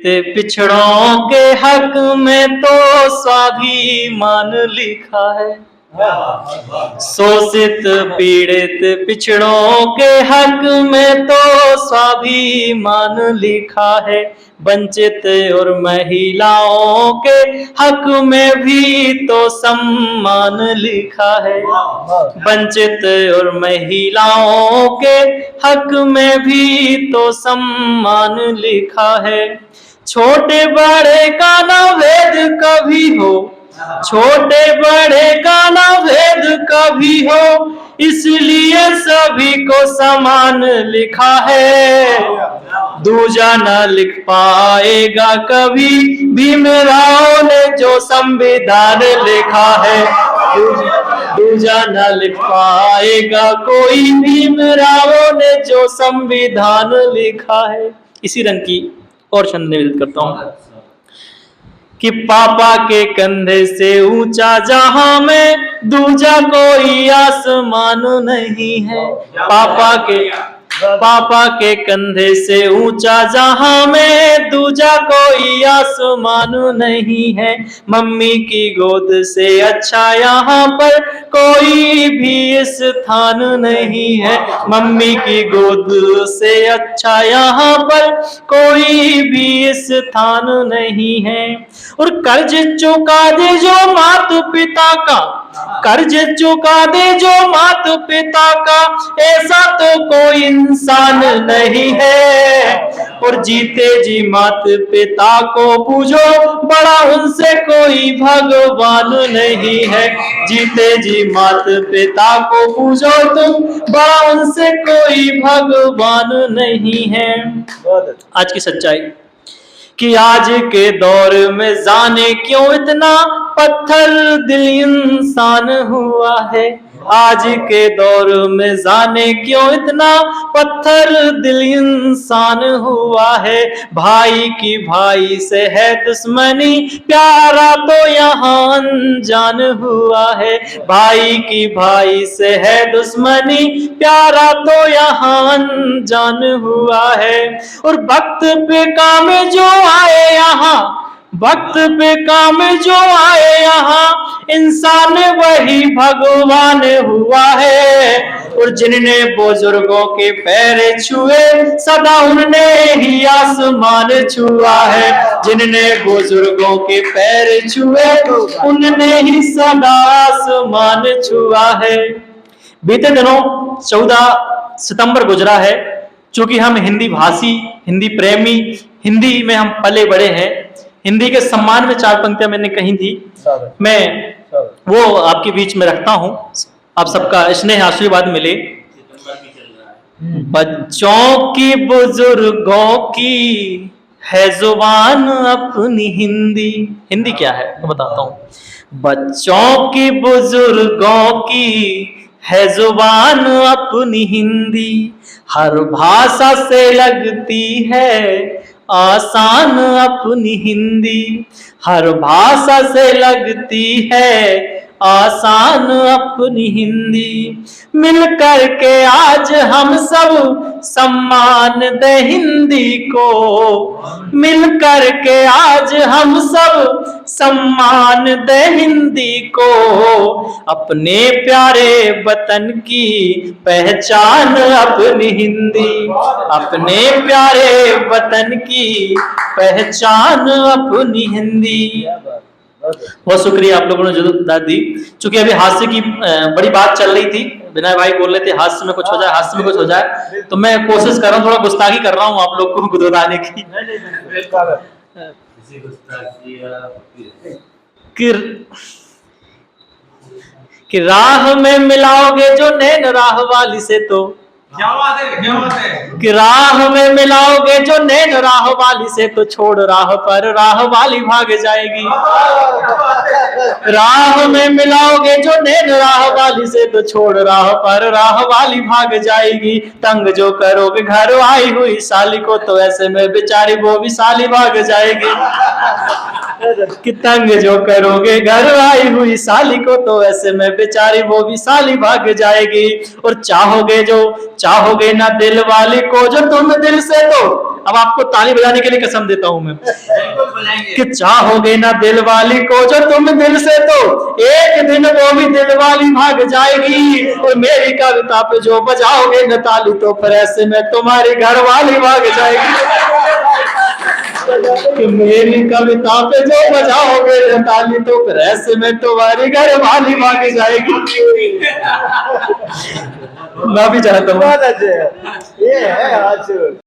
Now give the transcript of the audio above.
पिछड़ों के हक में तो स्वाभिमान लिखा है। शोषित पीड़ित पिछड़ों के हक में तो स्वाभिमान लिखा है। वंचित और महिलाओं के हक में भी तो सम्मान लिखा है। वंचित और महिलाओं के हक में भी तो सम्मान लिखा है। छोटे बड़े का ना भेद कभी हो, छोटे बड़े का ना भेद कभी हो, इसलिए सभी को समान लिखा है। दूजा न लिख पाएगा कभी भीमराव ने जो संविधान लिखा है। दूजा न लिख पाएगा कोई भीमराव ने जो संविधान लिखा है। इसी रंग की और छंद निवेदित करता हूं कि पापा के कंधे से ऊंचा जहां में दूजा कोई आसमान नहीं है। पापा के कंधे से ऊंचा जहां में दूजा कोई आसमान नहीं है। मम्मी की गोद से अच्छा यहाँ पर कोई भी स्थान नहीं है। मम्मी की गोद से अच्छा यहाँ पर कोई भी स्थान नहीं है। और कर्ज चुका दे जो माता पिता का, कर्ज चुका दे जो माता पिता का, ऐसा तो कोई इंसान नहीं है। और जीते जी माता पिता को पूजो, बड़ा उनसे कोई भगवान नहीं है। जीते जी माता पिता को पूजो तुम, बड़ा उनसे कोई भगवान नहीं है। आज की सच्चाई कि आज के दौर में जाने क्यों इतना पत्थर दिल इंसान हुआ है। आज के दौर में जाने क्यों इतना पत्थर दिल इंसान हुआ है। भाई की भाई से है दुश्मनी, प्यारा तो यहाँ अनजान हुआ है। भाई की भाई से है दुश्मनी, प्यारा तो यहाँ अनजान हुआ है। और वक्त पे काम जो आए यहाँ, वक्त पे काम जो आए यहाँ, इंसान वही भगवान हुआ है। और जिनने बुजुर्गों के पैर छुए, सदा उनने ही आसमान छुआ है। जिनने बुजुर्गों के पैर छुए, उनने ही सदा आसमान छुआ है। बीते दिनों 14 सितंबर गुजरा है। चूंकि हम हिंदी भाषी, हिंदी प्रेमी, हिंदी में हम पले बड़े हैं, हिंदी के सम्मान में 4 पंक्तियां मैंने कही थी, मैं वो आपके बीच में रखता हूं। आप सबका स्नेह आशीर्वाद मिले। बच्चों की बुजुर्गों की है जुबान अपनी हिंदी। हिंदी क्या है तो बताता हूं। बच्चों की बुजुर्गों की है जुबान अपनी हिंदी, हर भाषा से लगती है आसान अपनी हिंदी। हर भाषा से लगती है आसान अपनी हिंदी। मिल कर के आज हम सब सम्मान दे हिंदी को। मिल कर के आज हम सब सम्मान दे हिंदी को। अपने प्यारे वतन की पहचान अपनी हिंदी। अपने प्यारे वतन की पहचान अपनी हिंदी। बहुत शुक्रिया आप लोगों ने जो दाद दी। चूंकि अभी हास्य की बड़ी बात चल रही थी, विनय भाई बोल रहे थे हास्य में कुछ हो जाए, हास्य में कुछ हो जाए, तो मैं कोशिश कर रहा हूँ, थोड़ा गुस्ताखी कर रहा हूँ आप लोग को गुदगुदाने की। कि राह में मिलाओगे जो नैन राह वाली से, तो क्या बात है कि राह में मिलाओगे जो नैन राह वाली से, तो छोड़ राह पर राह वाली भाग जाएगी। राह में मिलाओगे जो नैन राह वाली से, तो छोड़ राह पर राह वाली भाग जाएगी। तंग जो करोगे घर आई हुई साली को, तो ऐसे में बेचारी वो भी साली भाग जाएगी। कि तंग जो करोगे घर आई हुई साली को, तो ऐसे में बेचारी वो भी साली भाग जाएगी। और चाहोगे ना दिल वाली को जो तुम दिल से, तो अब आपको ताली बजाने के लिए कसम देता हूं मैं बिल्कुल बुलाएंगे। कि चाहोगे ना दिल वाली को जो तुम दिल से, तो एक दिन वो भी दिल वाली भाग जाएगी। और मेरी कविता पे जो बजाओगे न ताली, तो फिर ऐसे में तुम्हारी घर वाली भाग जाएगी। कि मेरी कविता पे जो बजाओगे न ताली, तो फिर ऐसे में तुम्हारी घर वाली भाग जाएगी। मैं भी चाहता हूँ बहुत अच्छे, ये है आज